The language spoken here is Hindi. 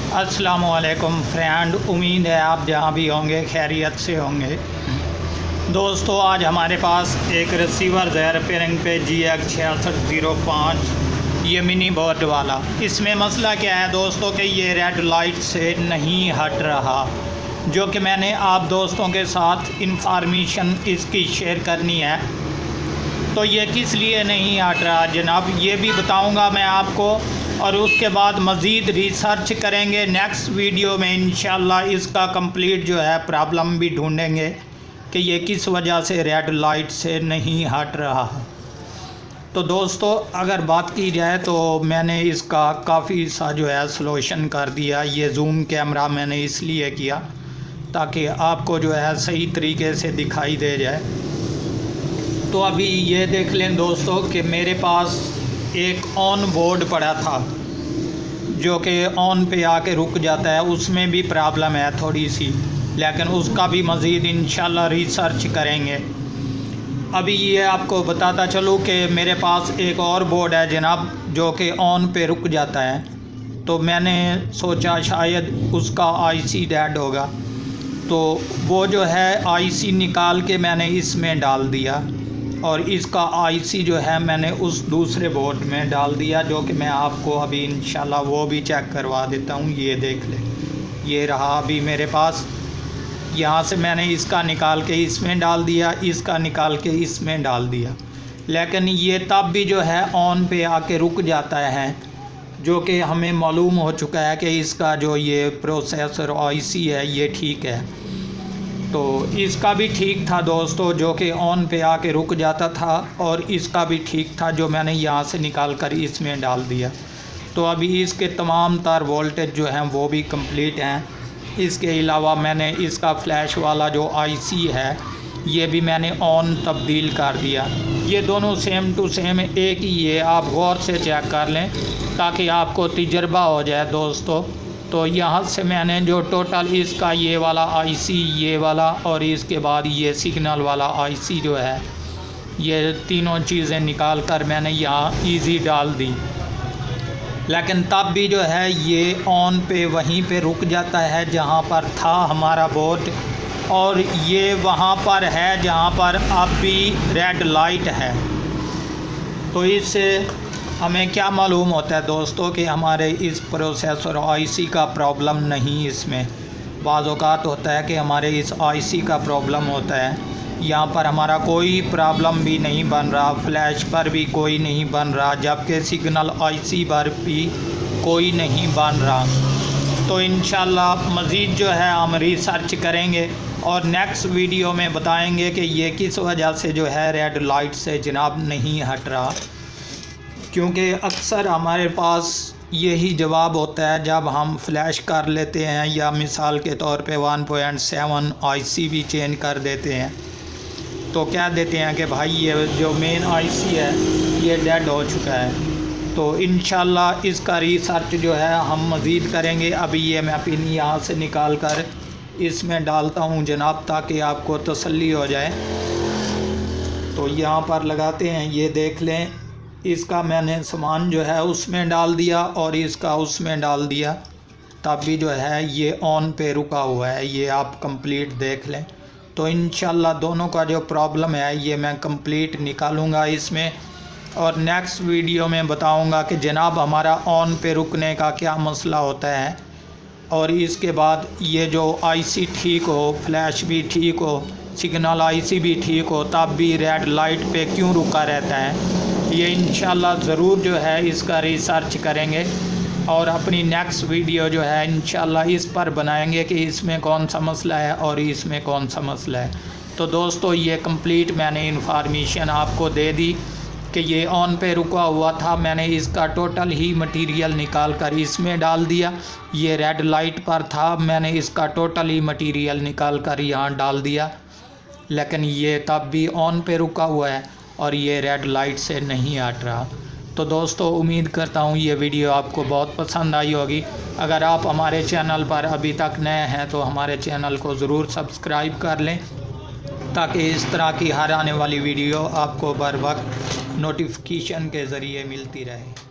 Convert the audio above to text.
अस्सलामुअलैकुम फ्रेंड, उम्मीद है आप जहाँ भी होंगे खैरियत से होंगे। दोस्तों, आज हमारे पास एक रिसीवर है रिपेयरिंग पे GX6605, ये मिनी बोर्ड वाला। इसमें मसला क्या है दोस्तों कि ये रेड लाइट से नहीं हट रहा, जो कि मैंने आप दोस्तों के साथ इंफॉर्मेशन इसकी शेयर करनी है। तो ये किस लिए नहीं हट रहा जनाब, ये भी बताऊंगा मैं आपको, और उसके बाद मज़ीद रिसर्च करेंगे। नेक्स्ट वीडियो में इंशाल्लाह इसका कंप्लीट जो है प्रॉब्लम भी ढूंढेंगे कि ये किस वजह से रेड लाइट से नहीं हट रहा। तो दोस्तों, अगर बात की जाए तो मैंने इसका काफ़ी सा जो है सलूशन कर दिया। ये जूम कैमरा मैंने इसलिए किया ताकि आपको जो है सही तरीके से दिखाई दे जाए। तो अभी ये देख लें दोस्तों कि मेरे पास एक ऑन बोर्ड पड़ा था जो कि ऑन पे आके रुक जाता है, उसमें भी प्रॉब्लम है थोड़ी सी, लेकिन उसका भी मज़ीद इंशाल्लाह रिसर्च करेंगे। अभी ये आपको बताता चलूँ कि मेरे पास एक और बोर्ड है जनाब जो कि ऑन पे रुक जाता है। तो मैंने सोचा शायद उसका आईसी डेड होगा, तो वो जो है आईसी निकाल के मैंने इसमें डाल दिया और इसका आईसी जो है मैंने उस दूसरे बोर्ड में डाल दिया, जो कि मैं आपको अभी इंशाल्लाह वो भी चेक करवा देता हूँ। ये देख ले, ये रहा अभी मेरे पास। यहाँ से मैंने इसका निकाल के इसमें डाल दिया, इसका निकाल के इसमें डाल दिया, लेकिन ये तब भी जो है ऑन पे आके रुक जाता है, जो कि हमें मालूम हो चुका है कि इसका जो ये प्रोसेसर आईसी है ये ठीक है। तो इसका भी ठीक था दोस्तों, जो कि ऑन पे आके रुक जाता था, और इसका भी ठीक था जो मैंने यहाँ से निकाल कर इसमें डाल दिया। तो अभी इसके तमाम तार वोल्टेज जो हैं वो भी कंप्लीट हैं। इसके अलावा मैंने इसका फ्लैश वाला जो आईसी है ये भी मैंने ऑन तब्दील कर दिया। ये दोनों सेम टू सेम एक ही है, आप गौर से चेक कर लें ताकि आपको तजर्बा हो जाए दोस्तों। तो यहाँ से मैंने जो टोटल इसका ये वाला आईसी, ये वाला और इसके बाद ये सिग्नल वाला आईसी जो है, ये तीनों चीज़ें निकाल कर मैंने यहाँ इजी डाल दी, लेकिन तब भी जो है ये ऑन पे वहीं पे रुक जाता है जहाँ पर था हमारा बोर्ड, और ये वहाँ पर है जहाँ पर अब भी रेड लाइट है। तो इससे हमें क्या मालूम होता है दोस्तों कि हमारे इस प्रोसेसर आईसी का प्रॉब्लम नहीं, इसमें बाज़ औक़ात होता है कि हमारे इस आईसी का प्रॉब्लम होता है। यहाँ पर हमारा कोई प्रॉब्लम भी नहीं बन रहा, फ्लैश पर भी कोई नहीं बन रहा, जबकि सिग्नल आईसी पर भी कोई नहीं बन रहा। तो इंशाल्लाह मज़ीद जो है हम रिसर्च करेंगे और नेक्स्ट वीडियो में बताएंगे कि ये किस वजह से जो है रेड लाइट से जनाब नहीं हट रहा, क्योंकि अक्सर हमारे पास यही जवाब होता है जब हम फ्लैश कर लेते हैं या मिसाल के तौर पे 1.7 आईसी भी चेंज कर देते हैं, तो क्या देते हैं कि भाई ये जो मेन आईसी है ये डेड हो चुका है। तो इंशाल्लाह इसका रिसर्च जो है हम मज़ीद करेंगे। अभी ये मैं पिन यहाँ से निकाल कर इसमें डालता हूँ जनाब, ताकि आपको तसल्ली हो जाए। तो यहाँ पर लगाते हैं, ये देख लें, इसका मैंने सामान जो है उसमें डाल दिया और इसका उसमें डाल दिया, तब भी जो है ये ऑन पे रुका हुआ है। ये आप कंप्लीट देख लें। तो इंशाल्लाह दोनों का जो प्रॉब्लम है ये मैं कंप्लीट निकालूंगा इसमें, और नेक्स्ट वीडियो में बताऊंगा कि जनाब हमारा ऑन पे रुकने का क्या मसला होता है, और इसके बाद ये जो आईसी ठीक हो, फ्लैश भी ठीक हो, सिग्नल आईसी भी ठीक हो, तब भी रेड लाइट पे क्यों रुका रहता है। ये इंशाल्लाह ज़रूर जो है इसका रिसर्च करेंगे और अपनी नेक्स्ट वीडियो जो है इंशाल्लाह इस पर बनाएंगे कि इसमें कौन सा मसला है और इसमें कौन सा मसला है। तो दोस्तों, ये कंप्लीट मैंने इन्फॉर्मेशन आपको दे दी कि ये ऑन पे रुका हुआ था, मैंने इसका टोटल ही मटेरियल निकाल कर इसमें डाल दिया। ये रेड लाइट पर था, मैंने इसका टोटल ही मटेरियल निकाल कर यहाँ डाल दिया, लेकिन ये तब भी ऑन पे रुका हुआ है और ये रेड लाइट से नहीं हट रहा। तो दोस्तों, उम्मीद करता हूँ ये वीडियो आपको बहुत पसंद आई होगी। अगर आप हमारे चैनल पर अभी तक नए हैं तो हमारे चैनल को ज़रूर सब्सक्राइब कर लें, ताकि इस तरह की हर आने वाली वीडियो आपको बर वक्त नोटिफिकेशन के ज़रिए मिलती रहे।